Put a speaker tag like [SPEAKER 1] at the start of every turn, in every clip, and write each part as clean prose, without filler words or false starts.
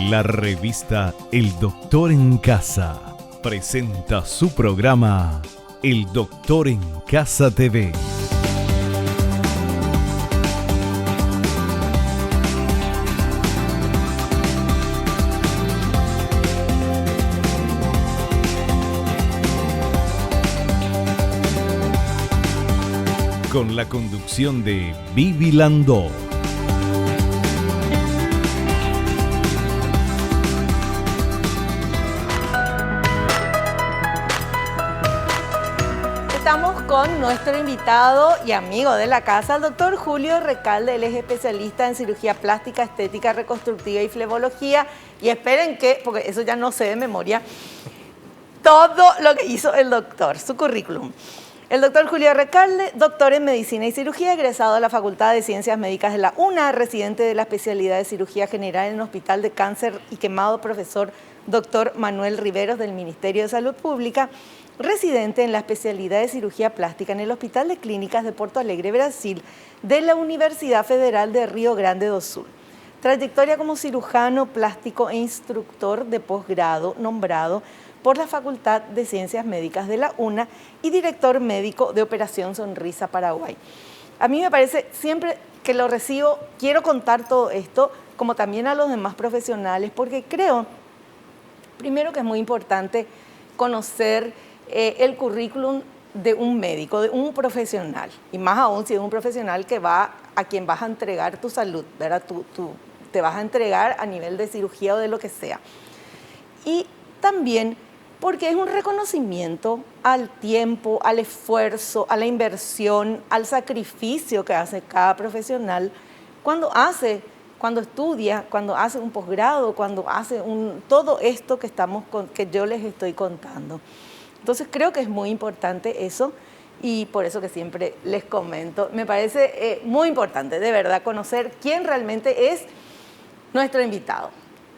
[SPEAKER 1] La revista El Doctor en Casa presenta su programa El Doctor en Casa TV. Con la conducción de Vivi Landó.
[SPEAKER 2] Estamos con nuestro invitado y amigo de la casa, el doctor Julio Recalde. Él es especialista en cirugía plástica, estética, reconstructiva y flebología. Y esperen que, porque eso ya no sé de memoria, todo lo que hizo el doctor, su currículum. El doctor Julio Recalde, doctor en Medicina y Cirugía, egresado de la Facultad de Ciencias Médicas de la UNA, residente de la especialidad de Cirugía General en el Hospital de Cáncer y Quemado, profesor doctor Manuel Riveros del Ministerio de Salud Pública, residente en la especialidad de Cirugía Plástica en el Hospital de Clínicas de Porto Alegre, Brasil, de la Universidad Federal de Río Grande do Sul. Trayectoria como cirujano plástico e instructor de posgrado nombrado por la Facultad de Ciencias Médicas de la UNA y director médico de Operación Sonrisa Paraguay. A mí me parece, siempre que lo recibo, quiero contar todo esto, como también a los demás profesionales, porque creo, primero, que es muy importante conocer el currículum de un médico, de un profesional, y más aún si es un profesional que va a quien vas a entregar tu salud, ¿verdad? Tú te vas a entregar a nivel de cirugía o de lo que sea. Y también porque es un reconocimiento al tiempo, al esfuerzo, a la inversión, al sacrificio que hace cada profesional cuando estudia, cuando hace un posgrado, cuando hace todo esto que yo les estoy contando. Entonces creo que es muy importante eso y por eso que siempre les comento. Me parece muy importante, de verdad, conocer quién realmente es nuestro invitado.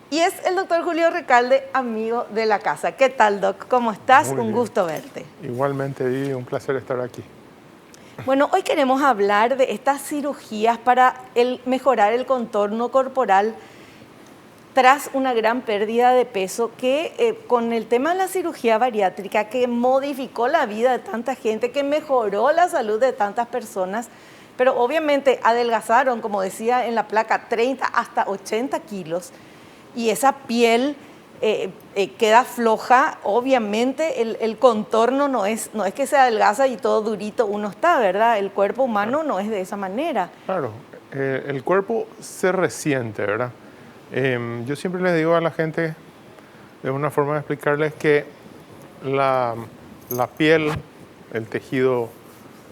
[SPEAKER 2] Y es el doctor Julio Recalde, amigo de la casa. ¿Qué tal, Doc? ¿Cómo estás? Un gusto verte.
[SPEAKER 3] Igualmente, Vivi, un placer estar aquí.
[SPEAKER 2] Bueno, hoy queremos hablar de estas cirugías para mejorar el contorno corporal tras una gran pérdida de peso que con el tema de la cirugía bariátrica que modificó la vida de tanta gente, que mejoró la salud de tantas personas, pero obviamente adelgazaron, como decía en la placa, 30 hasta 80 kilos. Y esa piel queda floja, obviamente el contorno no es que se adelgaza y todo durito uno está, ¿verdad? El cuerpo humano no es de esa manera.
[SPEAKER 3] Claro, el cuerpo se resiente, ¿verdad? Yo siempre les digo a la gente, de una forma de explicarles que la piel, el tejido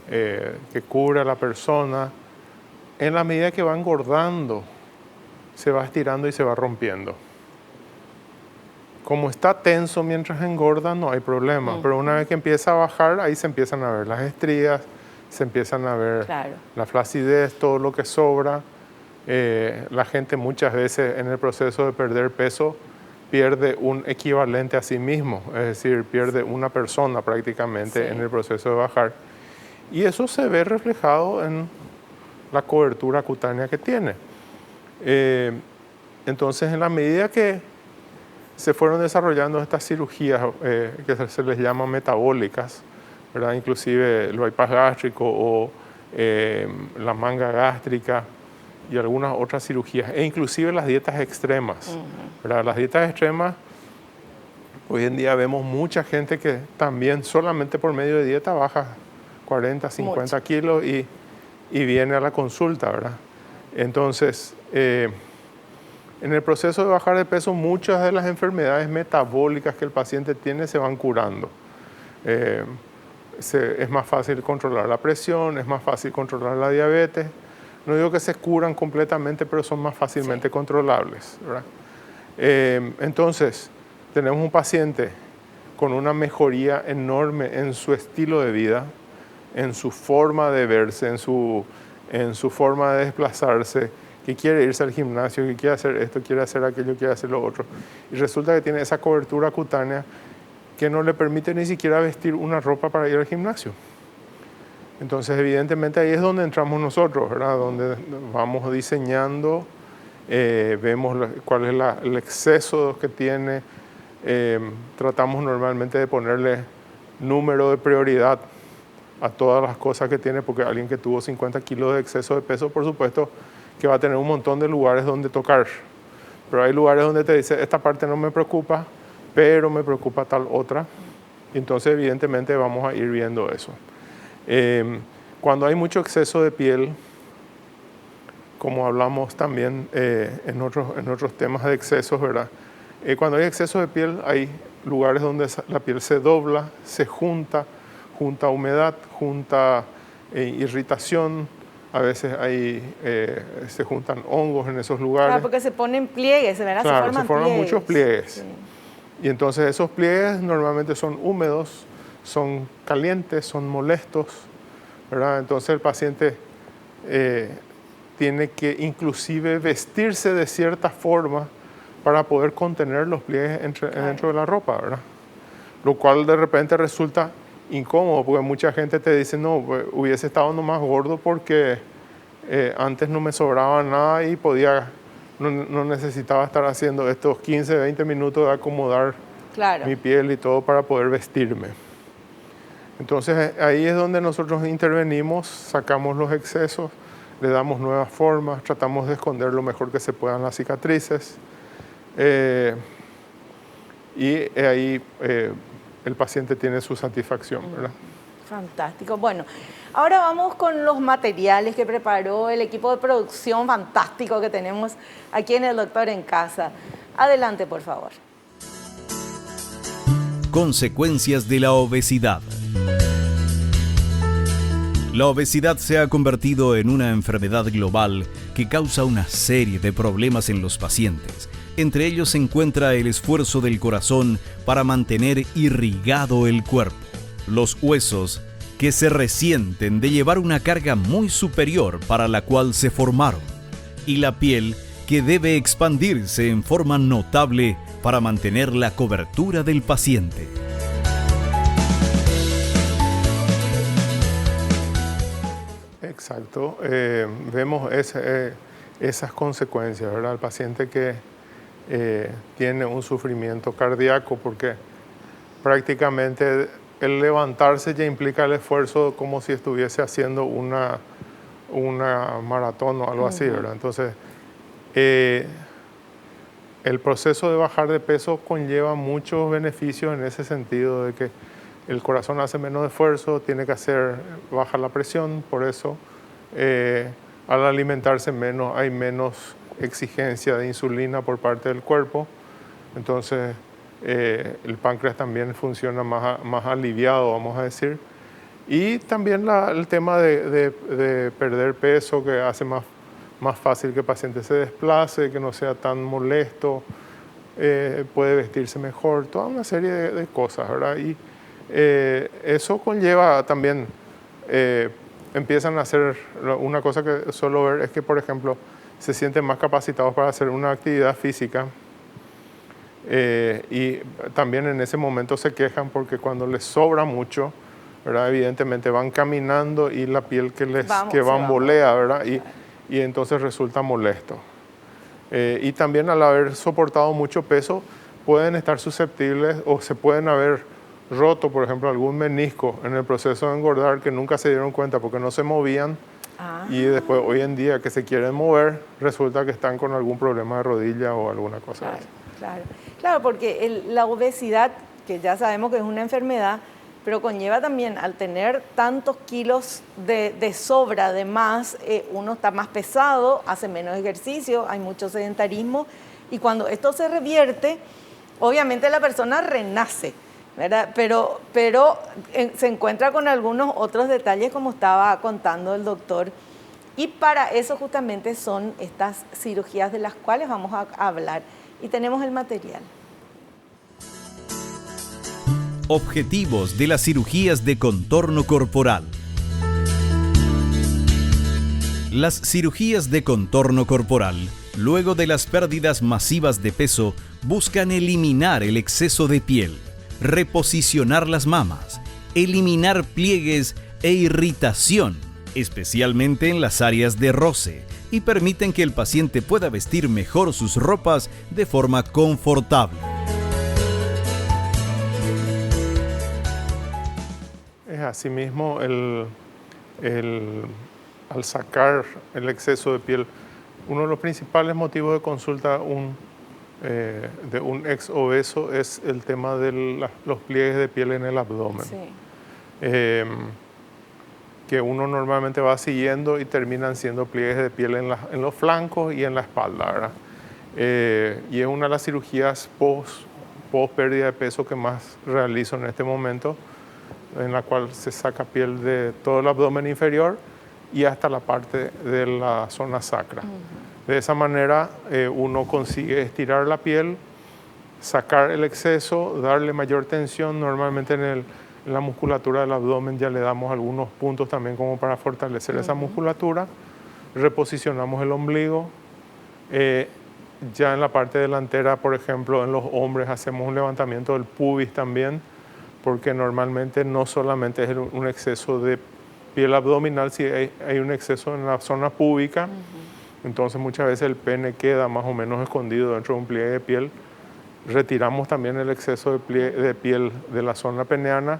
[SPEAKER 3] que cubre a la persona, en la medida que va engordando, se va estirando y se va rompiendo. Como está tenso mientras engorda, no hay problema. Pero una vez que empieza a bajar, ahí se empiezan a ver las estrías, se empiezan a ver la flacidez, todo lo que sobra. La gente muchas veces en el proceso de perder peso pierde un equivalente a sí mismo, es decir, pierde una persona prácticamente en el proceso de bajar. Y eso se ve reflejado en la cobertura cutánea que tiene. Entonces, en la medida que se fueron desarrollando estas cirugías que se les llama metabólicas, ¿verdad? Inclusive el bypass gástrico o la manga gástrica y algunas otras cirugías, e inclusive las dietas extremas, ¿verdad? Las dietas extremas, hoy en día vemos mucha gente que también solamente por medio de dieta baja 40, 50 kilos y viene a la consulta, ¿verdad? Entonces, en el proceso de bajar de peso, muchas de las enfermedades metabólicas que el paciente tiene se van curando. Es más fácil controlar la presión, es más fácil controlar la diabetes. No digo que se curan completamente, pero son más fácilmente controlables, ¿verdad? Entonces, tenemos un paciente con una mejoría enorme en su estilo de vida, en su forma de verse, en su forma de desplazarse, que quiere irse al gimnasio, que quiere hacer esto, quiere hacer aquello, quiere hacer lo otro. Y resulta que tiene esa cobertura cutánea que no le permite ni siquiera vestir una ropa para ir al gimnasio. Entonces, evidentemente, ahí es donde entramos nosotros, ¿verdad? Donde vamos diseñando vemos cuál es el exceso que tiene. Tratamos normalmente de ponerle número de prioridad a todas las cosas que tiene, porque alguien que tuvo 50 kilos de exceso de peso, por supuesto, que va a tener un montón de lugares donde tocar. Pero hay lugares donde te dice, esta parte no me preocupa, pero me preocupa tal otra. Y entonces, evidentemente, vamos a ir viendo eso. Cuando hay mucho exceso de piel, como hablamos también en otros temas de excesos, ¿verdad? Cuando hay exceso de piel, hay lugares donde la piel se dobla, se junta humedad, junta irritación. A veces se juntan hongos en esos lugares.
[SPEAKER 2] Claro, porque se ponen pliegues, ¿verdad?
[SPEAKER 3] Claro, se forman muchos pliegues.
[SPEAKER 2] Sí.
[SPEAKER 3] Y entonces esos pliegues normalmente son húmedos, son calientes, son molestos, ¿verdad? Entonces el paciente tiene que inclusive vestirse de cierta forma para poder contener los pliegues dentro de la ropa, ¿verdad? Lo cual de repente resulta incómodo, porque mucha gente te dice, no, pues, hubiese estado nomás gordo porque antes no me sobraba nada y no necesitaba estar haciendo estos 15, 20 minutos de acomodar mi piel y todo para poder vestirme. Entonces ahí es donde nosotros intervenimos, sacamos los excesos, le damos nuevas formas, tratamos de esconder lo mejor que se puedan las cicatrices. Y ahí el paciente tiene su satisfacción, ¿verdad?
[SPEAKER 2] Fantástico. Bueno, ahora vamos con los materiales que preparó el equipo de producción fantástico que tenemos aquí en El Doctor en Casa. Adelante, por favor.
[SPEAKER 1] Consecuencias de la obesidad. La obesidad se ha convertido en una enfermedad global que causa una serie de problemas en los pacientes. Entre ellos se encuentra el esfuerzo del corazón para mantener irrigado el cuerpo, los huesos que se resienten de llevar una carga muy superior para la cual se formaron, y la piel que debe expandirse en forma notable para mantener la cobertura del paciente.
[SPEAKER 3] Exacto, vemos esas consecuencias, ¿verdad? El paciente que tiene un sufrimiento cardíaco, porque prácticamente el levantarse ya implica el esfuerzo como si estuviese haciendo una maratón o algo así, ¿verdad? Entonces, el proceso de bajar de peso conlleva muchos beneficios en ese sentido, de que el corazón hace menos esfuerzo, tiene que bajar la presión, por eso al alimentarse menos hay menos exigencia de insulina por parte del cuerpo, entonces el páncreas también funciona más aliviado, vamos a decir, y también el tema de perder peso, que hace más fácil que el paciente se desplace, que no sea tan molesto, puede vestirse mejor, toda una serie de cosas, ¿verdad? Y eso conlleva también, empiezan a hacer, una cosa que suelo ver es que, por ejemplo, se sienten más capacitados para hacer una actividad física, y también en ese momento se quejan porque cuando les sobra mucho, ¿verdad? Evidentemente van caminando y la piel que bambolea, ¿verdad? Y entonces resulta molesto. Y también al haber soportado mucho peso pueden estar susceptibles o se pueden haber roto, por ejemplo, algún menisco en el proceso de engordar que nunca se dieron cuenta porque no se movían. Y después hoy en día que se quieren mover, resulta que están con algún problema de rodilla o alguna cosa así.
[SPEAKER 2] Claro, porque la obesidad, que ya sabemos que es una enfermedad, pero conlleva también, al tener tantos kilos de sobra, de más, uno está más pesado, hace menos ejercicio, hay mucho sedentarismo, y cuando esto se revierte, obviamente la persona renace, ¿verdad? Pero se encuentra con algunos otros detalles, como estaba contando el doctor, y para eso justamente son estas cirugías de las cuales vamos a hablar, y tenemos el material.
[SPEAKER 1] Objetivos de las cirugías de contorno corporal. Las cirugías de contorno corporal, luego de las pérdidas masivas de peso, buscan eliminar el exceso de piel, reposicionar las mamas, eliminar pliegues e irritación, especialmente en las áreas de roce, y permiten que el paciente pueda vestir mejor sus ropas de forma confortable.
[SPEAKER 3] Es asimismo al sacar el exceso de piel, uno de los principales motivos de consulta de un ex obeso es el tema de los pliegues de piel en el abdomen.
[SPEAKER 2] Sí.
[SPEAKER 3] Que uno normalmente va siguiendo y terminan siendo pliegues de piel en los flancos y en la espalda, ¿verdad? Y es una de las cirugías post pérdida de peso que más realizo en este momento, en la cual se saca piel de todo el abdomen inferior y hasta la parte de la zona sacra. De esa manera uno consigue estirar la piel, sacar el exceso, darle mayor tensión. Normalmente en la musculatura del abdomen ya le damos algunos puntos también como para fortalecer esa musculatura. Reposicionamos el ombligo. Ya en la parte delantera, por ejemplo, en los hombres hacemos un levantamiento del pubis también, porque normalmente no solamente es un exceso de piel abdominal, si hay un exceso en la zona púbica. Entonces muchas veces el pene queda más o menos escondido dentro de un pliegue de piel. Retiramos también el exceso de piel de la zona peneana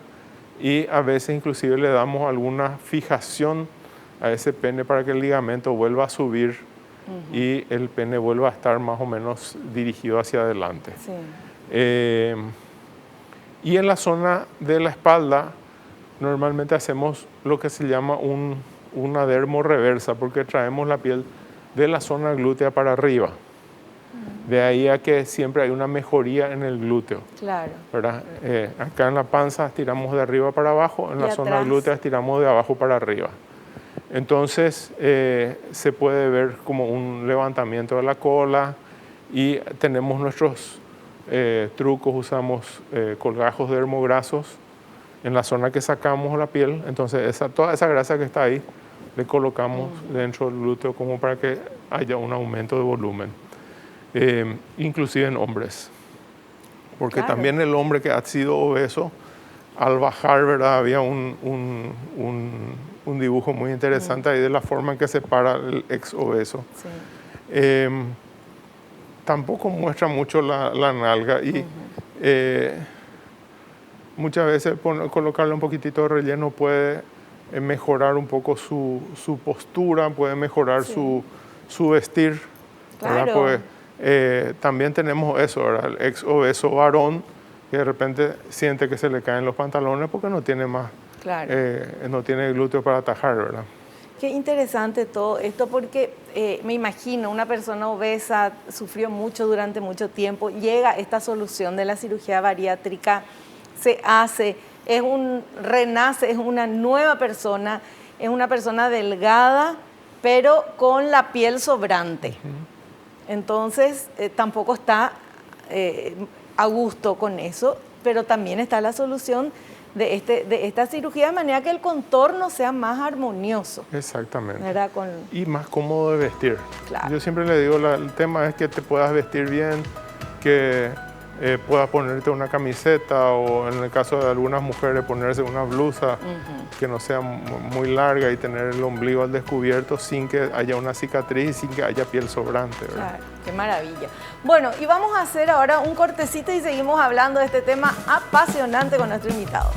[SPEAKER 3] y a veces inclusive le damos alguna fijación a ese pene para que el ligamento vuelva a subir y el pene vuelva a estar más o menos dirigido hacia adelante.
[SPEAKER 2] Sí.
[SPEAKER 3] Y en la zona de la espalda normalmente hacemos lo que se llama una dermoreversa, porque traemos la piel de la zona glútea para arriba. De ahí a que siempre hay una mejoría en el glúteo.
[SPEAKER 2] Claro.
[SPEAKER 3] ¿Verdad? Acá en la panza estiramos de arriba para abajo, en la zona glútea estiramos de abajo para arriba. Entonces se puede ver como un levantamiento de la cola y tenemos nuestros trucos, usamos colgajos dermograsos en la zona que sacamos la piel. Entonces toda esa grasa que está ahí le colocamos dentro del glúteo como para que haya un aumento de volumen. Inclusive en hombres, porque
[SPEAKER 2] claro,
[SPEAKER 3] también el hombre que ha sido obeso, al bajar, ¿verdad? Había un dibujo muy interesante ahí de la forma en que se para el ex obeso.
[SPEAKER 2] Sí.
[SPEAKER 3] Tampoco muestra mucho la nalga y muchas veces colocarle un poquitito de relleno puede mejorar un poco su postura, puede mejorar su vestir.
[SPEAKER 2] Claro.
[SPEAKER 3] Pues, también tenemos eso, ¿verdad? El ex obeso varón que de repente siente que se le caen los pantalones porque no tiene más,
[SPEAKER 2] claro,
[SPEAKER 3] no tiene glúteo para atajar, ¿verdad?
[SPEAKER 2] Qué interesante todo esto, porque me imagino una persona obesa sufrió mucho durante mucho tiempo, llega esta solución de la cirugía bariátrica, se hace, renace, es una nueva persona, es una persona delgada, pero con la piel sobrante. Entonces, tampoco está a gusto con eso, pero también está la solución de esta cirugía de manera que el contorno sea más armonioso.
[SPEAKER 3] Exactamente.
[SPEAKER 2] ¿Verdad?
[SPEAKER 3] Y más cómodo de vestir.
[SPEAKER 2] Claro.
[SPEAKER 3] Yo siempre le digo, el tema es que te puedas vestir bien, que puedas ponerte una camiseta o en el caso de algunas mujeres ponerse una blusa que no sea muy larga y tener el ombligo al descubierto sin que haya una cicatriz y sin que haya piel sobrante, ¿verdad?
[SPEAKER 2] Claro, qué maravilla. Bueno, y vamos a hacer ahora un cortecito y seguimos hablando de este tema apasionante con nuestro invitado.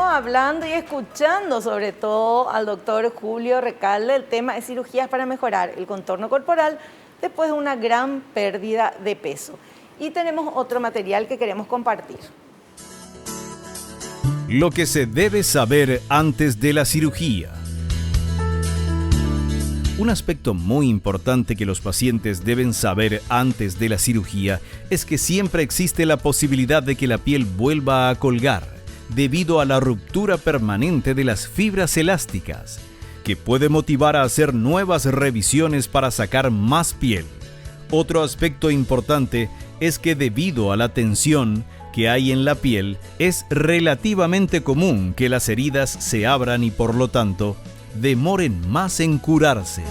[SPEAKER 2] Hablando y escuchando sobre todo al doctor Julio Recalde, el tema de cirugías para mejorar el contorno corporal después de una gran pérdida de peso. Y tenemos otro material que queremos compartir.
[SPEAKER 1] Lo que se debe saber antes de la cirugía. Un aspecto muy importante que los pacientes deben saber antes de la cirugía es que siempre existe la posibilidad de que la piel vuelva a colgar, debido a la ruptura permanente de las fibras elásticas, que puede motivar a hacer nuevas revisiones para sacar más piel. Otro aspecto importante es que debido a la tensión que hay en la piel, es relativamente común que las heridas se abran y por lo tanto demoren más en curarse.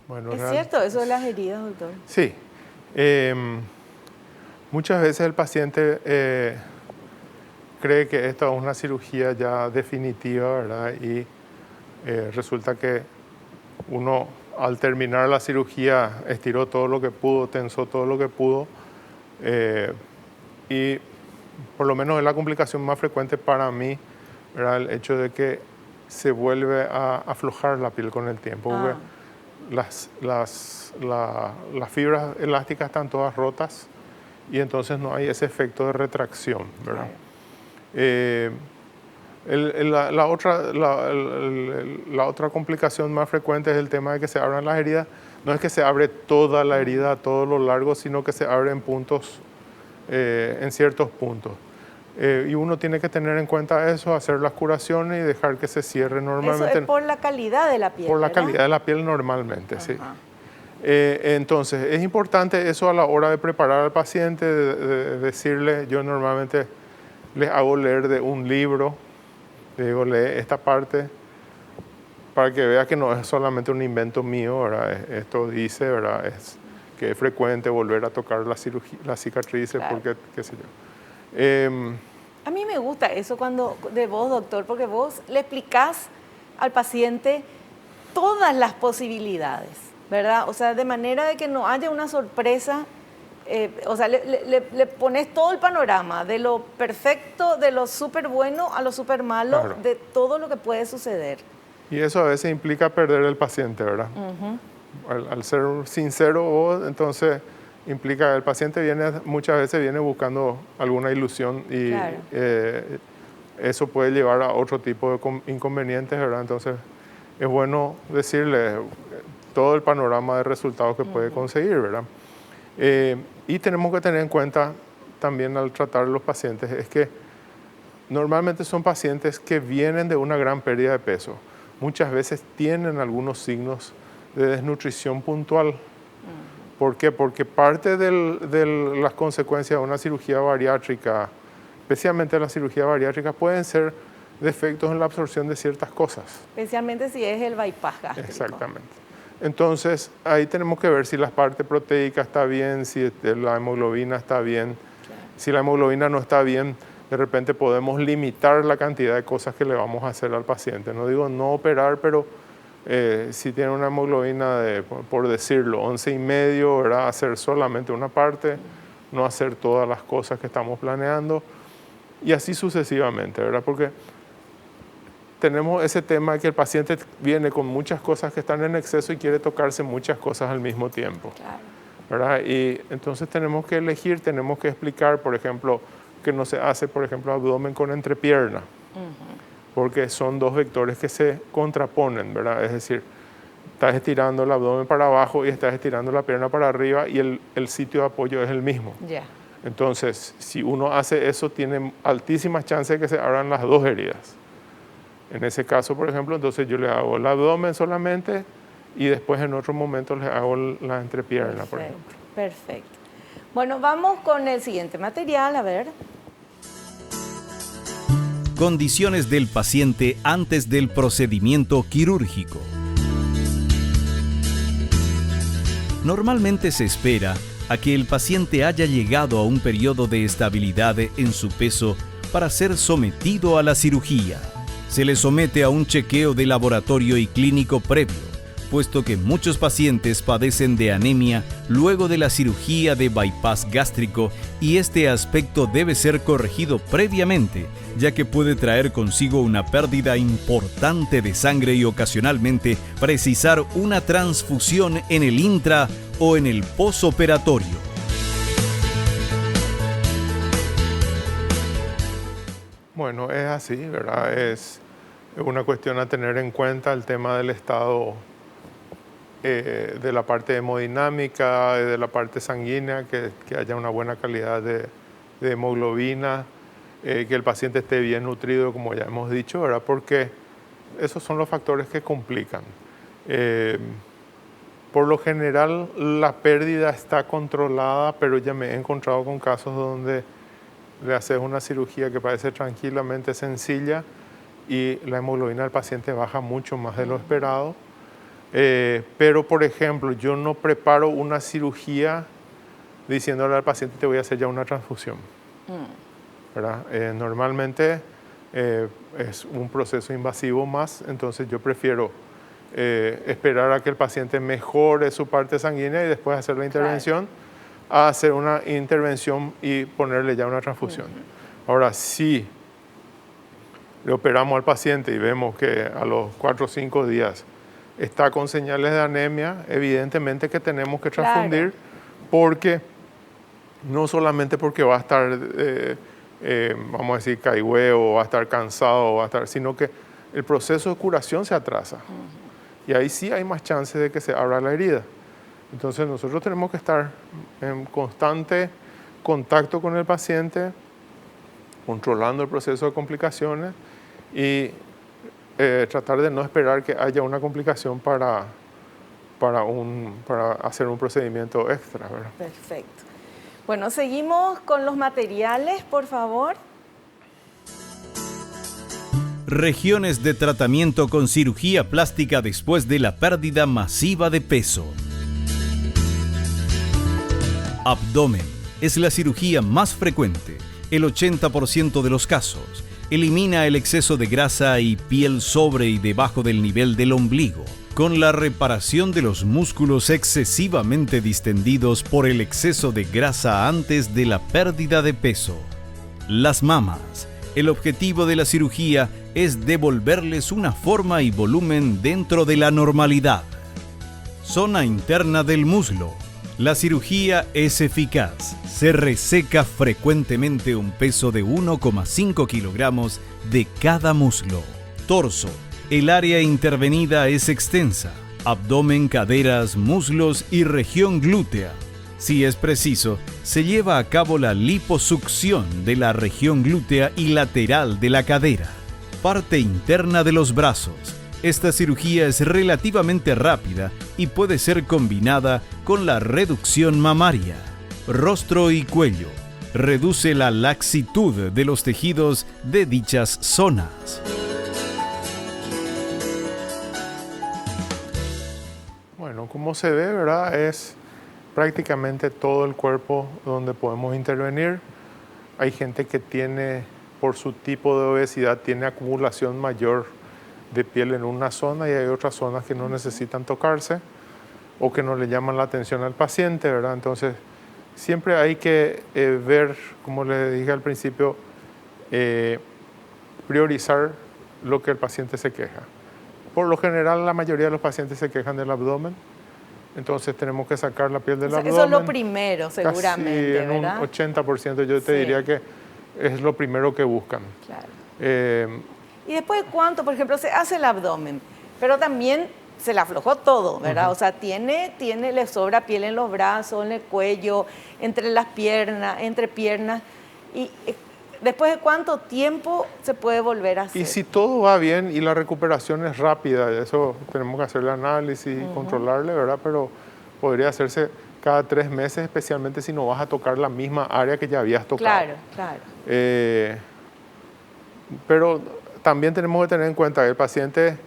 [SPEAKER 2] Bueno, ¿es cierto eso de las heridas, doctor?
[SPEAKER 3] Sí. Muchas veces el paciente cree que esta es una cirugía ya definitiva, ¿verdad? Y resulta que uno al terminar la cirugía estiró todo lo que pudo, tensó todo lo que pudo y por lo menos es la complicación más frecuente para mí, ¿verdad? El hecho de que se vuelve a aflojar la piel con el tiempo. Porque las fibras elásticas están todas rotas y entonces no hay ese efecto de retracción, ¿verdad? La otra complicación más frecuente es el tema de que se abran las heridas. No es que se abre toda la herida a todo lo largo, sino que se abre en puntos, en ciertos puntos. Y uno tiene que tener en cuenta eso, hacer las curaciones y dejar que se cierre normalmente.
[SPEAKER 2] Eso es por la calidad de la piel,
[SPEAKER 3] por la
[SPEAKER 2] ¿verdad?
[SPEAKER 3] calidad de la piel normalmente, sí. Entonces, es importante eso a la hora de preparar al paciente, de decirle, yo normalmente les hago leer de un libro, le digo, lee esta parte para que vea que no es solamente un invento mío, ¿verdad? Esto dice, ¿verdad? Es que es frecuente volver a tocar las cicatrices, claro. Porque, qué sé yo.
[SPEAKER 2] A mí me gusta eso de vos, doctor, porque vos le explicás al paciente todas las posibilidades, ¿verdad? O sea, de manera de que no haya una sorpresa. O sea, le pones todo el panorama, de lo perfecto, de lo súper bueno a lo súper malo, claro. De todo lo que puede suceder.
[SPEAKER 3] Y eso a veces implica perder el paciente, ¿verdad? Al ser sincero, entonces implica que el paciente muchas veces viene buscando alguna ilusión y claro. Eso puede llevar a otro tipo de inconvenientes, ¿verdad? Entonces es bueno decirle todo el panorama de resultados que puede conseguir, ¿verdad? Y tenemos que tener en cuenta también al tratar a los pacientes, es que normalmente son pacientes que vienen de una gran pérdida de peso. Muchas veces tienen algunos signos de desnutrición puntual. ¿Por qué? Porque parte de las consecuencias de una cirugía bariátrica, especialmente la cirugía bariátrica, pueden ser defectos en la absorción de ciertas cosas.
[SPEAKER 2] Especialmente si es el bypass gástrico.
[SPEAKER 3] Exactamente. Entonces, ahí tenemos que ver si la parte proteica está bien, si la hemoglobina está bien. Claro. Si la hemoglobina no está bien, de repente podemos limitar la cantidad de cosas que le vamos a hacer al paciente. No digo no operar, pero si tiene una hemoglobina de, por decirlo, 11,5, ¿verdad? Hacer solamente una parte, no hacer todas las cosas que estamos planeando y así sucesivamente, ¿verdad? Porque tenemos ese tema de que el paciente viene con muchas cosas que están en exceso y quiere tocarse muchas cosas al mismo tiempo, claro. ¿Verdad? Y entonces tenemos que elegir, tenemos que explicar, por ejemplo, que no se hace, por ejemplo, abdomen con entrepierna, porque son dos vectores que se contraponen, ¿verdad? Es decir, estás estirando el abdomen para abajo y estás estirando la pierna para arriba y el sitio de apoyo es el mismo.
[SPEAKER 2] Yeah.
[SPEAKER 3] Entonces, si uno hace eso, tiene altísimas chances de que se abran las dos heridas. En ese caso, por ejemplo, entonces yo le hago el abdomen solamente y después en otro momento le hago la entrepierna, por ejemplo.
[SPEAKER 2] Perfecto. Bueno, vamos con el siguiente material, a ver.
[SPEAKER 1] Condiciones del paciente antes del procedimiento quirúrgico. Normalmente se espera a que el paciente haya llegado a un periodo de estabilidad en su peso para ser sometido a la cirugía. Se le somete a un chequeo de laboratorio y clínico previo, puesto que muchos pacientes padecen de anemia luego de la cirugía de bypass gástrico y este aspecto debe ser corregido previamente, ya que puede traer consigo una pérdida importante de sangre y ocasionalmente precisar una transfusión en el intra o en el posoperatorio.
[SPEAKER 3] Bueno, es así, ¿verdad? Es una cuestión a tener en cuenta el tema del estado de la parte hemodinámica, de la parte sanguínea, que haya una buena calidad de hemoglobina, que el paciente esté bien nutrido, como ya hemos dicho, ¿verdad? Porque esos son los factores que complican. Por lo general, la pérdida está controlada, pero ya me he encontrado con casos donde le haces una cirugía que parece tranquilamente sencilla y la hemoglobina del paciente baja mucho más de lo esperado. Pero, por ejemplo, yo no preparo una cirugía diciéndole al paciente te voy a hacer ya una transfusión. ¿Verdad? Normalmente es un proceso invasivo más, entonces yo prefiero esperar a que el paciente mejore su parte sanguínea y después hacer la intervención, a hacer una intervención y ponerle ya una transfusión. Ahora, si le operamos al paciente y vemos que a los 4 o 5 días está con señales de anemia, evidentemente que tenemos que transfundir, porque no solamente porque va a estar, vamos a decir, caigüeo, va a estar cansado, sino que el proceso de curación se atrasa. Y ahí sí hay más chances de que se abra la herida. Entonces nosotros tenemos que estar en constante contacto con el paciente, controlando el proceso de complicaciones y tratar de no esperar que haya una complicación para hacer un procedimiento extra, ¿verdad?
[SPEAKER 2] Perfecto. Bueno, seguimos con los materiales, por favor.
[SPEAKER 1] Regiones de tratamiento con cirugía plástica después de la pérdida masiva de peso. Abdomen es la cirugía más frecuente, el 80% de los casos. Elimina el exceso de grasa y piel sobre y debajo del nivel del ombligo, con la reparación de los músculos excesivamente distendidos por el exceso de grasa antes de la pérdida de peso. Las mamas. El objetivo de la cirugía es devolverles una forma y volumen dentro de la normalidad. Zona interna del muslo. La cirugía es eficaz. Se reseca frecuentemente un peso de 1,5 kilogramos de cada muslo. Torso. El área intervenida es extensa. Abdomen, caderas, muslos y región glútea. Si es preciso, se lleva a cabo la liposucción de la región glútea y lateral de la cadera. Parte interna de los brazos. Esta cirugía es relativamente rápida y puede ser combinada con la reducción mamaria. Rostro y cuello. Reduce la laxitud de los tejidos de dichas zonas.
[SPEAKER 3] Bueno, como se ve, ¿verdad? Es prácticamente todo el cuerpo donde podemos intervenir. Hay gente que tiene, por su tipo de obesidad, tiene acumulación mayor de piel en una zona y hay otras zonas que no necesitan tocarse o que no le llaman la atención al paciente, ¿verdad? Entonces, siempre hay que ver, como le dije al principio, priorizar lo que el paciente se queja. Por lo general, la mayoría de los pacientes se quejan del abdomen, entonces tenemos que sacar la piel del abdomen.
[SPEAKER 2] Eso es lo primero, seguramente,
[SPEAKER 3] casi en
[SPEAKER 2] ¿verdad?
[SPEAKER 3] un 80% yo te diría que es lo primero que buscan.
[SPEAKER 2] Claro. ¿Y después de cuánto, por ejemplo, se hace el abdomen? Pero también se le aflojó todo, ¿verdad? O sea, le sobra piel en los brazos, en el cuello, entre las piernas, entre piernas. ¿Y después de cuánto tiempo se puede volver a hacer?
[SPEAKER 3] Y si todo va bien y la recuperación es rápida, eso tenemos que hacer el análisis y controlarle, ¿verdad? Pero podría hacerse cada 3 meses, especialmente si no vas a tocar la misma área que ya habías tocado.
[SPEAKER 2] Claro.
[SPEAKER 3] Pero también tenemos que tener en cuenta que el paciente,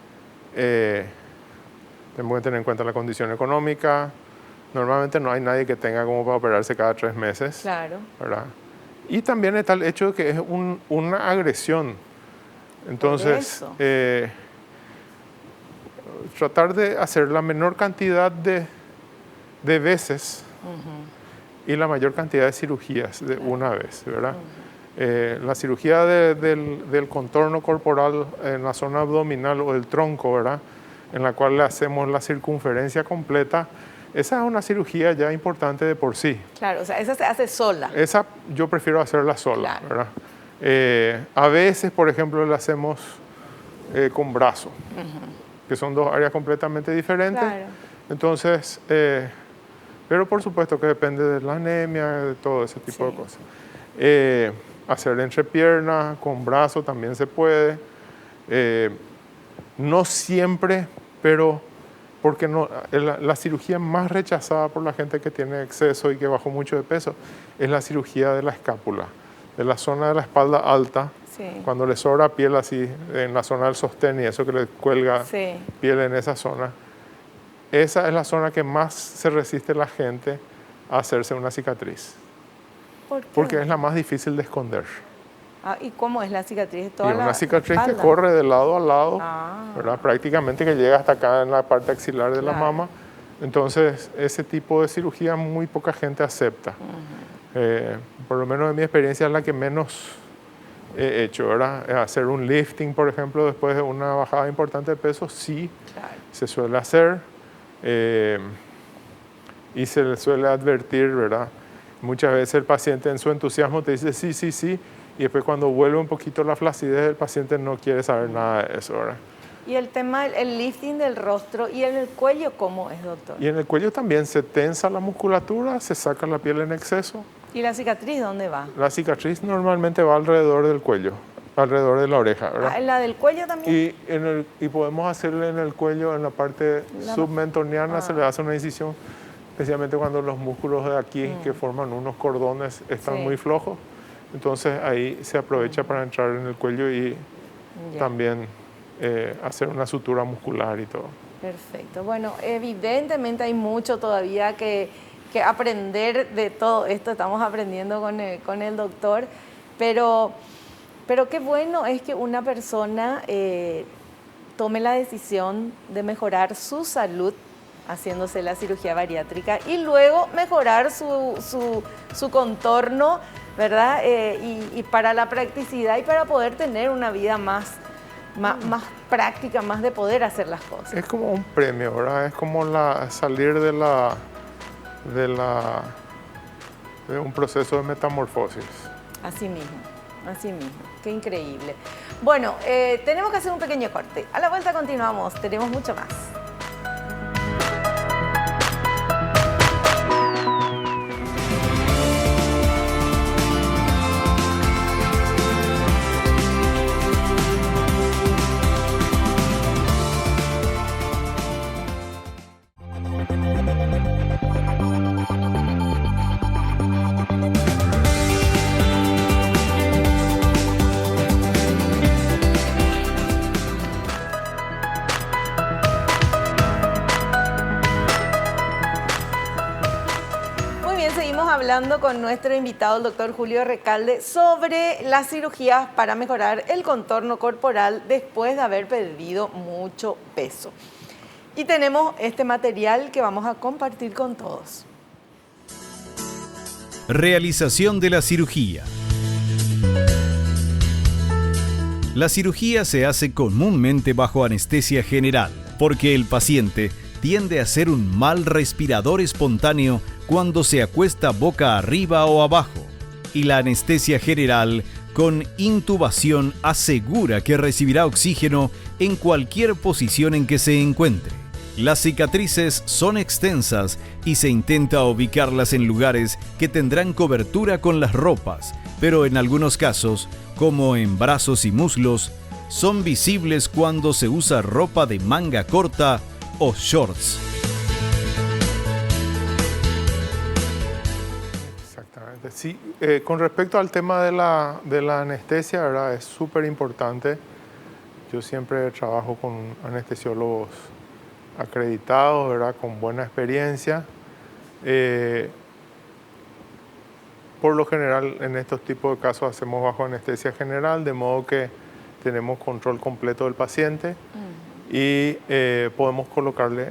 [SPEAKER 3] tenemos que tener en cuenta la condición económica. Normalmente no hay nadie que tenga como para operarse cada 3 meses.
[SPEAKER 2] Claro.
[SPEAKER 3] ¿Verdad? Y también está el hecho de que es una agresión. Entonces, tratar de hacer la menor cantidad de veces y la mayor cantidad de cirugías de una vez, ¿verdad? La cirugía del contorno corporal en la zona abdominal o del tronco, ¿verdad? En la cual le hacemos la circunferencia completa, esa es una cirugía ya importante de por sí.
[SPEAKER 2] Claro, o sea, esa se hace sola.
[SPEAKER 3] Esa yo prefiero hacerla sola, ¿verdad? A veces, por ejemplo, la hacemos con brazo, que son 2 áreas completamente diferentes. Entonces, pero por supuesto que depende de la anemia, de todo ese tipo de cosas. Hacer entrepierna, con brazo también se puede. No siempre, pero porque no, la cirugía más rechazada por la gente que tiene exceso y que bajó mucho de peso es la cirugía de la escápula, de la zona de la espalda alta, cuando le sobra piel así en la zona del sostén y eso que le cuelga piel en esa zona. Esa es la zona que más se resiste la gente a hacerse una cicatriz.
[SPEAKER 2] ¿Por qué?
[SPEAKER 3] Porque es la más difícil de esconder.
[SPEAKER 2] ¿Y cómo es la cicatriz?
[SPEAKER 3] Y una cicatriz que corre de lado a lado, ¿verdad? Prácticamente que llega hasta acá en la parte axilar de la mama. Entonces, ese tipo de cirugía muy poca gente acepta. Por lo menos en mi experiencia es la que menos he hecho, ¿verdad? Hacer un lifting, por ejemplo, después de una bajada importante de peso, sí, se suele hacer. Y se le suele advertir, ¿verdad? Muchas veces el paciente en su entusiasmo te dice sí, sí, sí, y después cuando vuelve un poquito la flacidez, el paciente no quiere saber nada de eso, ¿verdad?
[SPEAKER 2] Y el tema, el lifting del rostro y en el cuello, ¿cómo es, doctor?
[SPEAKER 3] Y en el cuello también se tensa la musculatura, se saca la piel en exceso.
[SPEAKER 2] ¿Y la cicatriz dónde va?
[SPEAKER 3] La cicatriz normalmente va alrededor del cuello, alrededor de la oreja, ¿verdad?
[SPEAKER 2] ¿En la del cuello también?
[SPEAKER 3] Y podemos hacerle en el cuello, en la parte submentoniana, se le hace una incisión, especialmente cuando los músculos de aquí, que forman unos cordones, están muy flojos. Entonces ahí se aprovecha para entrar en el cuello y también hacer una sutura muscular y todo.
[SPEAKER 2] Perfecto. Bueno, evidentemente hay mucho todavía que aprender de todo esto. Estamos aprendiendo con el doctor, pero qué bueno es que una persona tome la decisión de mejorar su salud haciéndose la cirugía bariátrica y luego mejorar su contorno, ¿verdad? Y para la practicidad y para poder tener una vida más práctica, más de poder hacer las cosas.
[SPEAKER 3] Es como un premio, ¿verdad? Es como salir de un proceso de metamorfosis.
[SPEAKER 2] Así mismo, así mismo. Qué increíble. Bueno, tenemos que hacer un pequeño corte. A la vuelta continuamos, tenemos mucho más. Hablando con nuestro invitado, el doctor Julio Recalde, sobre las cirugías para mejorar el contorno corporal después de haber perdido mucho peso. Y tenemos este material que vamos a compartir con todos.
[SPEAKER 1] Realización de la cirugía. La cirugía se hace comúnmente bajo anestesia general, porque el paciente tiende a ser un mal respirador espontáneo cuando se acuesta boca arriba o abajo, y la anestesia general con intubación asegura que recibirá oxígeno en cualquier posición en que se encuentre. Las cicatrices son extensas y se intenta ubicarlas en lugares que tendrán cobertura con las ropas, pero en algunos casos, como en brazos y muslos, son visibles cuando se usa ropa de manga corta o shorts.
[SPEAKER 3] Exactamente. Sí, con respecto al tema de la anestesia, ¿verdad? Es súper importante. Yo siempre trabajo con anestesiólogos acreditados, ¿verdad? Con buena experiencia. Por lo general, en estos tipos de casos hacemos bajo anestesia general, de modo que tenemos control completo del paciente y podemos colocarle,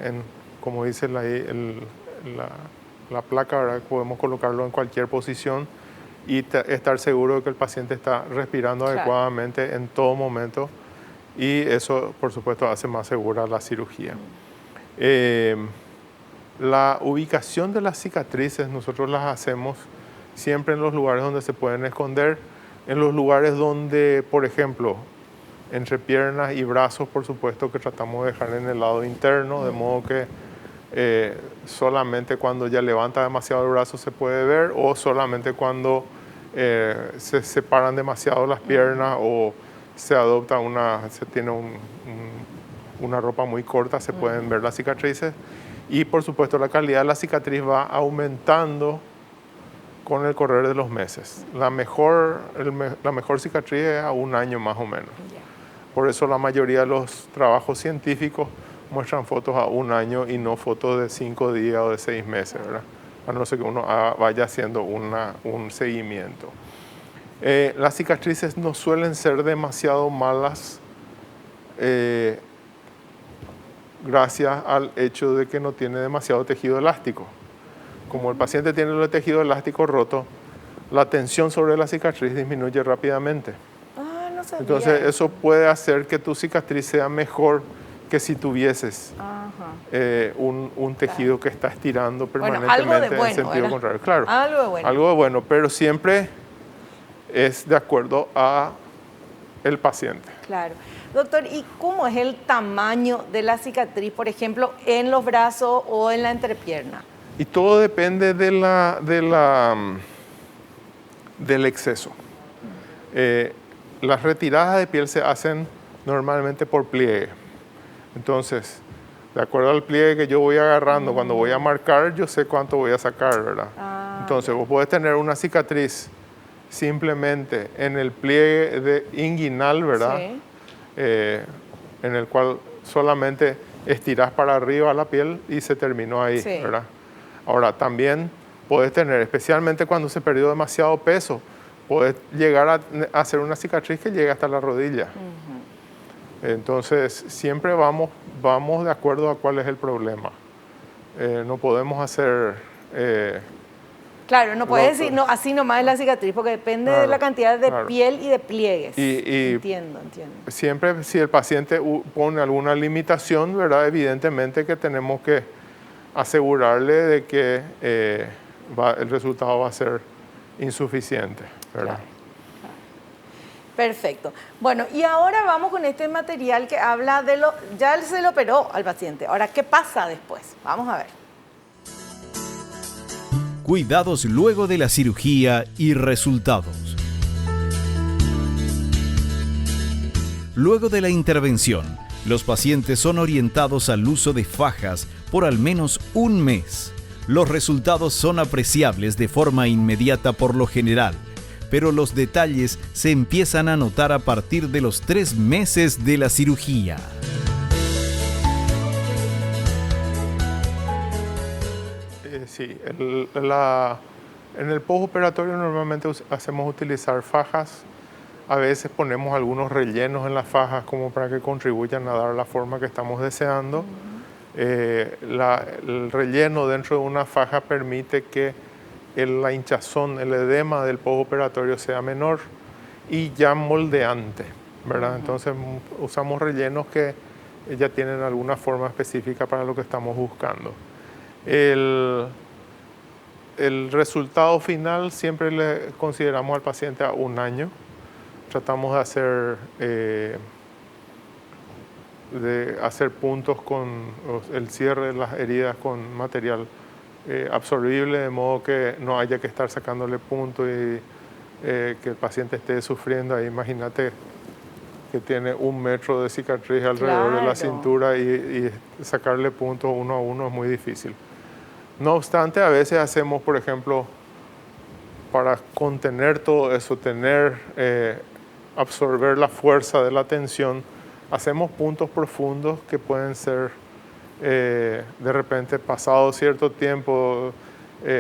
[SPEAKER 3] como dice la placa, ¿verdad? Podemos colocarlo en cualquier posición y estar seguro de que el paciente está respirando adecuadamente en todo momento, y eso, por supuesto, hace más segura la cirugía. La ubicación de las cicatrices nosotros las hacemos siempre en los lugares donde se pueden esconder, en los lugares donde, por ejemplo, entre piernas y brazos, por supuesto que tratamos de dejar en el lado interno, de modo que solamente cuando ya levanta demasiado el brazo se puede ver, o solamente cuando se separan demasiado las piernas o se adopta se tiene una ropa muy corta, se pueden ver las cicatrices. Y por supuesto la calidad de la cicatriz va aumentando con el correr de los meses. La mejor cicatriz es a un año más o menos. Por eso la mayoría de los trabajos científicos muestran fotos a un año y no fotos de 5 días o de 6 meses, ¿verdad? A no ser que uno vaya haciendo un seguimiento. Las cicatrices no suelen ser demasiado malas gracias al hecho de que no tiene demasiado tejido elástico. Como el paciente tiene el tejido elástico roto, la tensión sobre la cicatriz disminuye rápidamente.
[SPEAKER 2] Ah, no sabía.
[SPEAKER 3] Entonces eso puede hacer que tu cicatriz sea mejor que si tuvieses un tejido que está estirando permanentemente en sentido contrario. Claro,
[SPEAKER 2] algo de bueno.
[SPEAKER 3] Algo de bueno, pero siempre es de acuerdo a el paciente.
[SPEAKER 2] Claro. Doctor, ¿y cómo es el tamaño de la cicatriz, por ejemplo, en los brazos o en la entrepierna?
[SPEAKER 3] Y todo depende del exceso. Las retiradas de piel se hacen normalmente por pliegue. Entonces, de acuerdo al pliegue que yo voy agarrando, cuando voy a marcar, yo sé cuánto voy a sacar, ¿verdad? Entonces, vos podés tener una cicatriz simplemente en el pliegue inguinal, ¿verdad?
[SPEAKER 2] Sí.
[SPEAKER 3] En el cual solamente estirás para arriba la piel y se terminó ahí,
[SPEAKER 2] Sí.
[SPEAKER 3] ¿verdad? Ahora, también podés tener, especialmente cuando se perdió demasiado peso, podés llegar a hacer una cicatriz que llegue hasta la rodilla. Entonces, siempre vamos de acuerdo a cuál es el problema. No podemos hacer...
[SPEAKER 2] Claro, no puedes decir, no, así nomás es la cicatriz, porque depende de la cantidad de piel y de pliegues. Entiendo.
[SPEAKER 3] Siempre, si el paciente pone alguna limitación, ¿verdad? Evidentemente que tenemos que asegurarle de que el resultado va a ser insuficiente, ¿verdad?
[SPEAKER 2] Claro. Perfecto. Bueno, y ahora vamos con este material que habla de ya se le operó al paciente. Ahora, ¿qué pasa después? Vamos a ver.
[SPEAKER 1] Cuidados luego de la cirugía y resultados. Luego de la intervención, los pacientes son orientados al uso de fajas por al menos un mes. Los resultados son apreciables de forma inmediata por lo general, pero los detalles se empiezan a notar a partir de los 3 meses de la cirugía.
[SPEAKER 3] Sí, en el postoperatorio normalmente hacemos utilizar fajas. A veces ponemos algunos rellenos en las fajas como para que contribuyan a dar la forma que estamos deseando. El relleno dentro de una faja permite que la hinchazón, el edema del postoperatorio sea menor y ya moldeante, ¿verdad? Entonces usamos rellenos que ya tienen alguna forma específica para lo que estamos buscando. El resultado final siempre le consideramos al paciente a un año. Tratamos de hacer puntos con el cierre de las heridas con material absorbible, de modo que no haya que estar sacándole puntos y que el paciente esté sufriendo. Ahí imagínate que tiene 1 metro de cicatriz alrededor de la cintura y sacarle puntos uno a uno es muy difícil. No obstante, a veces hacemos, por ejemplo, para contener todo eso, absorber la fuerza de la tensión, hacemos puntos profundos que pueden ser, de repente, pasado cierto tiempo,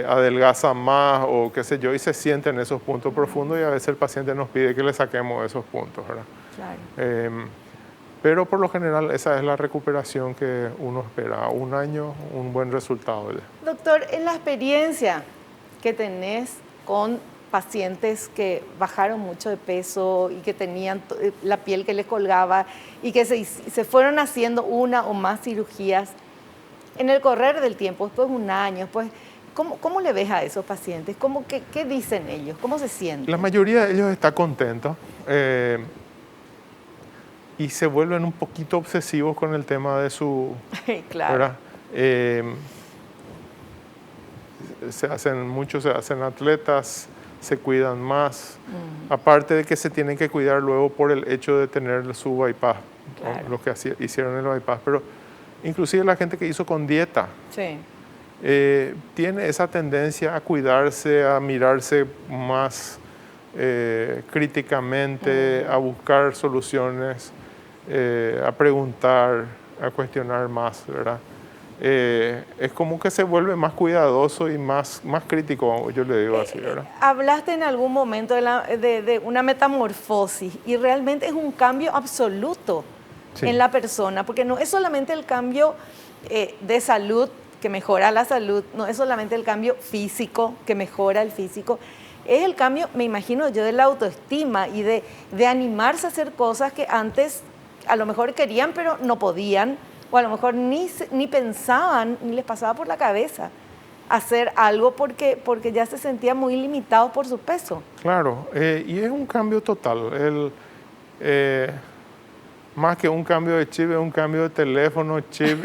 [SPEAKER 3] adelgaza más o qué sé yo, y se sienten esos puntos profundos y a veces el paciente nos pide que le saquemos esos puntos, ¿verdad?
[SPEAKER 2] Claro.
[SPEAKER 3] Pero por lo general esa es la recuperación que uno espera. 1 año, un buen resultado.
[SPEAKER 2] Doctor, en la experiencia que tenés con pacientes que bajaron mucho de peso y que tenían la piel que les colgaba y que se fueron haciendo una o más cirugías, en el correr del tiempo, después de 1 año, pues, ¿cómo le ves a esos pacientes? ¿Qué dicen ellos? ¿Cómo se sienten?
[SPEAKER 3] La mayoría de ellos está contento. Y se vuelven un poquito obsesivos con el tema de su...
[SPEAKER 2] Claro.
[SPEAKER 3] muchos se hacen atletas, se cuidan más, aparte de que se tienen que cuidar luego por el hecho de tener su bypass,
[SPEAKER 2] Claro.
[SPEAKER 3] los que hicieron el bypass, pero inclusive la gente que hizo con dieta
[SPEAKER 2] Sí.
[SPEAKER 3] tiene esa tendencia a cuidarse, a mirarse más críticamente, a buscar soluciones, a preguntar, a cuestionar más, ¿verdad? Es como que se vuelve más cuidadoso y más crítico, yo le digo así, ¿verdad?
[SPEAKER 2] Hablaste en algún momento de una metamorfosis y realmente es un cambio absoluto
[SPEAKER 3] Sí.
[SPEAKER 2] en la persona, porque no es solamente el cambio de salud, que mejora la salud, no es solamente el cambio físico, que mejora el físico, es el cambio, me imagino yo, de la autoestima y de animarse a hacer cosas que antes a lo mejor querían pero no podían, o a lo mejor ni pensaban, ni les pasaba por la cabeza hacer algo porque ya se sentían muy limitados por su peso.
[SPEAKER 3] Claro, y es un cambio total. Más que un cambio de chip, es un cambio de teléfono, chip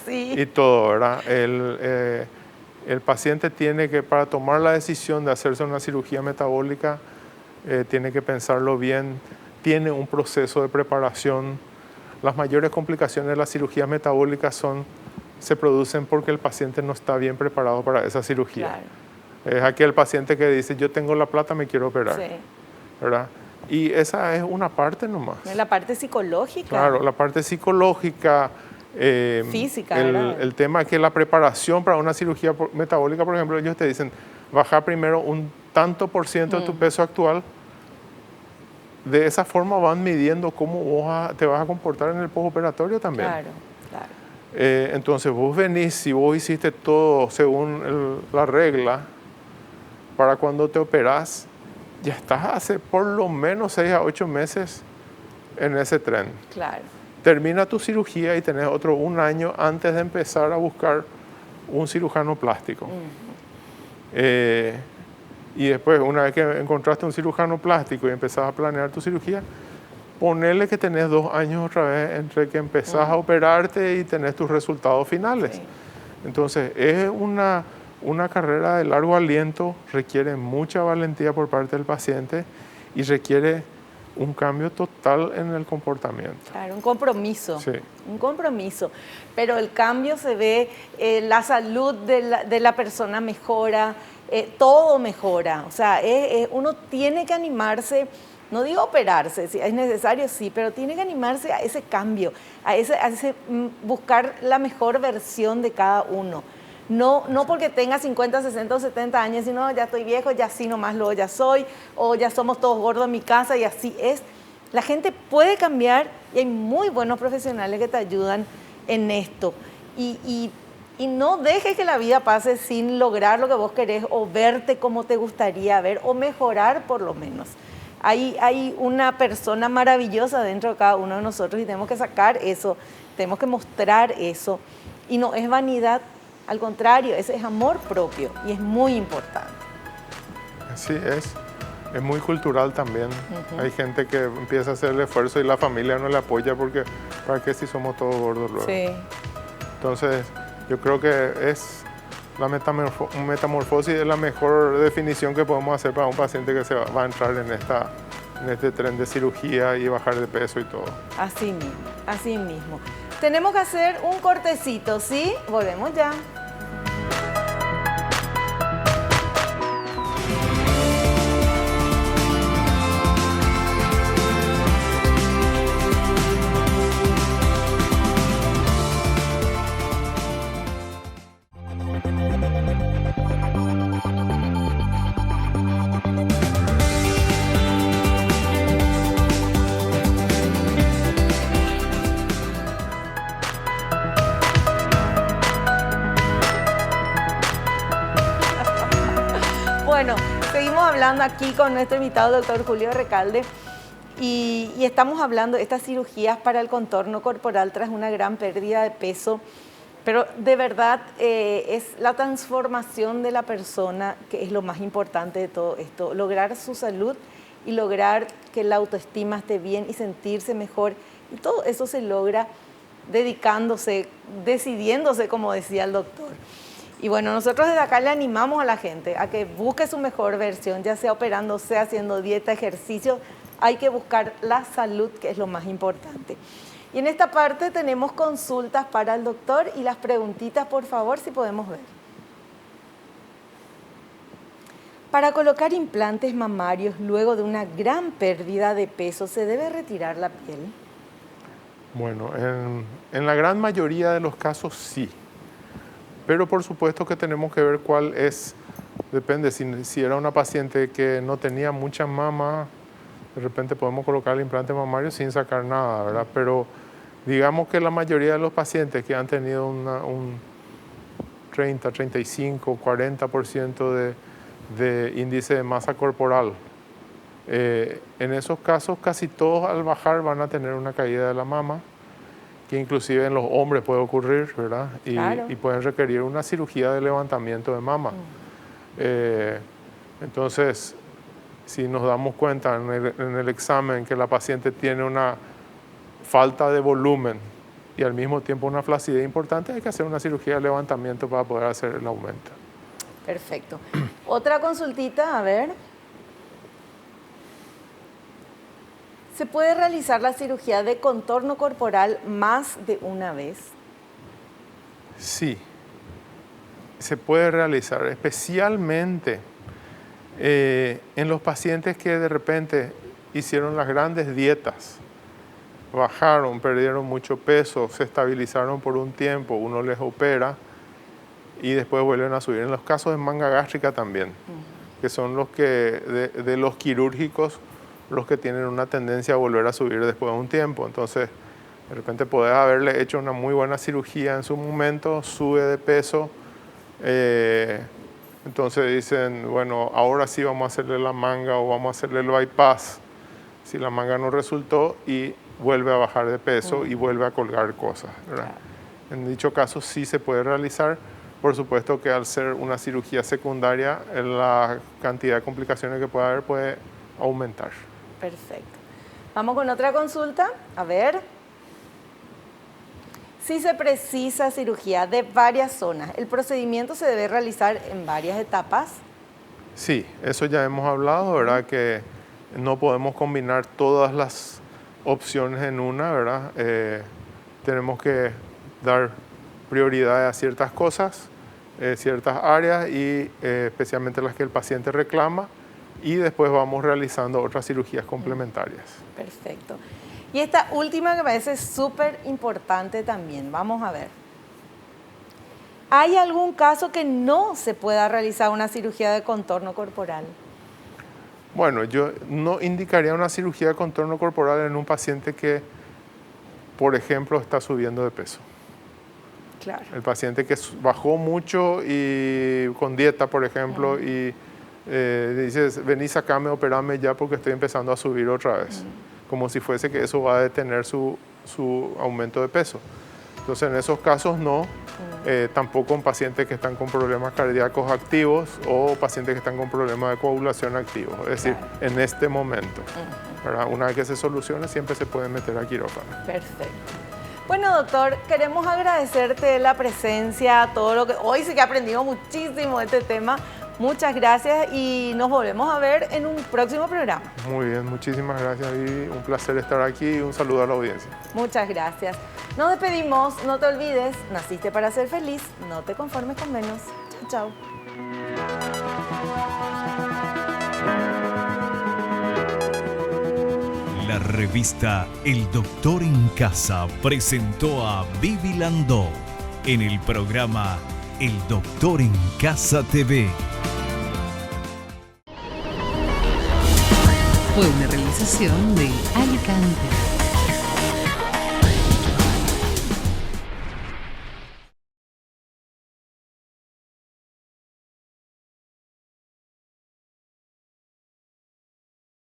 [SPEAKER 2] Sí.
[SPEAKER 3] y todo, ¿verdad? El paciente tiene que, para tomar la decisión de hacerse una cirugía metabólica, tiene que pensarlo bien, tiene un proceso de preparación. Las mayores complicaciones de las cirugías metabólicas se producen porque el paciente no está bien preparado para esa cirugía.
[SPEAKER 2] Claro.
[SPEAKER 3] Es aquel paciente que dice, yo tengo la plata, me quiero operar,
[SPEAKER 2] Sí.
[SPEAKER 3] ¿verdad? Y esa es una parte nomás.
[SPEAKER 2] La parte psicológica.
[SPEAKER 3] Claro, la parte psicológica,
[SPEAKER 2] Física, ¿verdad?
[SPEAKER 3] el tema es que la preparación para una cirugía metabólica, por ejemplo, ellos te dicen, baja primero un tanto por ciento de tu peso actual. De esa forma van midiendo cómo te vas a comportar en el postoperatorio también.
[SPEAKER 2] Claro, claro.
[SPEAKER 3] Entonces vos venís, si vos hiciste todo según la regla, para cuando te operás, ya estás hace por lo menos 6 a 8 meses en ese tren.
[SPEAKER 2] Claro.
[SPEAKER 3] Termina tu cirugía y tenés otro 1 año antes de empezar a buscar un cirujano plástico. Y después, una vez que encontraste un cirujano plástico y empezás a planear tu cirugía, ponele que tenés 2 años otra vez entre que empezás a operarte y tenés tus resultados finales.
[SPEAKER 2] Sí.
[SPEAKER 3] Entonces, es una carrera de largo aliento, requiere mucha valentía por parte del paciente y requiere un cambio total en el comportamiento.
[SPEAKER 2] Claro, un compromiso.
[SPEAKER 3] Sí.
[SPEAKER 2] Un compromiso. Pero el cambio se ve, la salud de la persona mejora, todo mejora. O sea, uno tiene que animarse, no digo operarse, si es necesario, sí, pero tiene que animarse a ese cambio, a ese buscar la mejor versión de cada uno. No porque tenga 50, 60 o 70 años, sino ya estoy viejo, ya así nomás luego ya soy, o ya somos todos gordos en mi casa y así es. La gente puede cambiar y hay muy buenos profesionales que te ayudan en esto. Y no dejes que la vida pase sin lograr lo que vos querés o verte como te gustaría ver o mejorar por lo menos. Hay una persona maravillosa dentro de cada uno de nosotros y tenemos que sacar eso, tenemos que mostrar eso. Y no es vanidad. Al contrario, ese es amor propio y es muy importante.
[SPEAKER 3] Sí, es muy cultural también. Hay gente que empieza a hacer el esfuerzo y la familia no le apoya porque ¿para qué si somos todos gordos luego?
[SPEAKER 2] Sí.
[SPEAKER 3] Entonces, yo creo que la metamorfosis es la mejor definición que podemos hacer para un paciente que va a entrar en este tren de cirugía y bajar de peso y todo.
[SPEAKER 2] Así mismo, así mismo. Tenemos que hacer un cortecito, ¿sí? Volvemos ya. Bueno, seguimos hablando aquí con nuestro invitado, doctor Julio Recalde, y estamos hablando de estas cirugías para el contorno corporal tras una gran pérdida de peso, pero de verdad es la transformación de la persona que es lo más importante de todo esto, lograr su salud y lograr que la autoestima esté bien y sentirse mejor, y todo eso se logra dedicándose, decidiéndose, como decía el doctor. Y bueno, nosotros desde acá le animamos a la gente a que busque su mejor versión, ya sea operando, sea haciendo dieta, ejercicio. Hay que buscar la salud, que es lo más importante. Y en esta parte tenemos consultas para el doctor y las preguntitas, por favor, si podemos ver. Para colocar implantes mamarios luego de una gran pérdida de peso, ¿se debe retirar la piel?
[SPEAKER 3] Bueno, en la gran mayoría de los casos sí. Pero por supuesto que tenemos que ver cuál es, depende, si era una paciente que no tenía mucha mama, de repente podemos colocar el implante mamario sin sacar nada, ¿verdad? Pero digamos que la mayoría de los pacientes que han tenido un 30, 35, 40% de índice de masa corporal, en esos casos casi todos al bajar van a tener una caída de la mama, que inclusive en los hombres puede ocurrir, ¿verdad?
[SPEAKER 2] Claro.
[SPEAKER 3] Y pueden requerir una cirugía de levantamiento de mama. Entonces, si nos damos cuenta en el examen que la paciente tiene una falta de volumen y al mismo tiempo una flacidez importante, hay que hacer una cirugía de levantamiento para poder hacer el aumento.
[SPEAKER 2] Perfecto. Otra consultita, a ver. ¿Se puede realizar la cirugía de contorno corporal más de una vez?
[SPEAKER 3] Sí, se puede realizar, especialmente en los pacientes que de repente hicieron las grandes dietas, bajaron, perdieron mucho peso, se estabilizaron por un tiempo, uno les opera y después vuelven a subir. En los casos de manga gástrica también, que son los que de los quirúrgicos, los que tienen una tendencia a volver a subir después de un tiempo. Entonces, de repente podés haberle hecho una muy buena cirugía en su momento, sube de peso, entonces dicen, bueno, ahora sí vamos a hacerle la manga o vamos a hacerle el bypass, si la manga no resultó, y vuelve a bajar de peso y vuelve a colgar cosas, ¿verdad? En dicho caso sí se puede realizar. Por supuesto que al ser una cirugía secundaria, la cantidad de complicaciones que puede haber puede aumentar.
[SPEAKER 2] Perfecto. Vamos con otra consulta. A ver. Si se precisa cirugía de varias zonas, ¿el procedimiento se debe realizar en varias etapas?
[SPEAKER 3] Sí, eso ya hemos hablado, ¿verdad? Que no podemos combinar todas las opciones en una, ¿verdad? Tenemos que dar prioridad a ciertas cosas, ciertas áreas y especialmente las que el paciente reclama, y después vamos realizando otras cirugías complementarias.
[SPEAKER 2] Perfecto. Y esta última que me parece súper importante también, vamos a ver. ¿Hay algún caso que no se pueda realizar una cirugía de contorno corporal?
[SPEAKER 3] Bueno, yo no indicaría una cirugía de contorno corporal en un paciente que, por ejemplo, está subiendo de peso.
[SPEAKER 2] Claro.
[SPEAKER 3] El paciente que bajó mucho y con dieta, por ejemplo, y dices, vení, sacame, operame ya porque estoy empezando a subir otra vez. Como si fuese que eso va a detener su aumento de peso. Entonces, en esos casos no. Tampoco en pacientes que están con problemas cardíacos activos o pacientes que están con problemas de coagulación activos. Es decir, en este momento. ¿Verdad? Una vez que se solucione, siempre se puede meter a quirófano.
[SPEAKER 2] Perfecto. Bueno, doctor, queremos agradecerte la presencia, todo lo que... Hoy sí que aprendimos muchísimo de este tema. Muchas gracias y nos volvemos a ver en un próximo programa.
[SPEAKER 3] Muy bien, muchísimas gracias y un placer estar aquí y un saludo a la audiencia.
[SPEAKER 2] Muchas gracias. Nos despedimos, no te olvides, naciste para ser feliz, no te conformes con menos. Chao, chao.
[SPEAKER 1] La revista El Doctor en Casa presentó a Vivi Landó en el programa El Doctor en Casa TV.
[SPEAKER 4] Fue una realización de Alicante.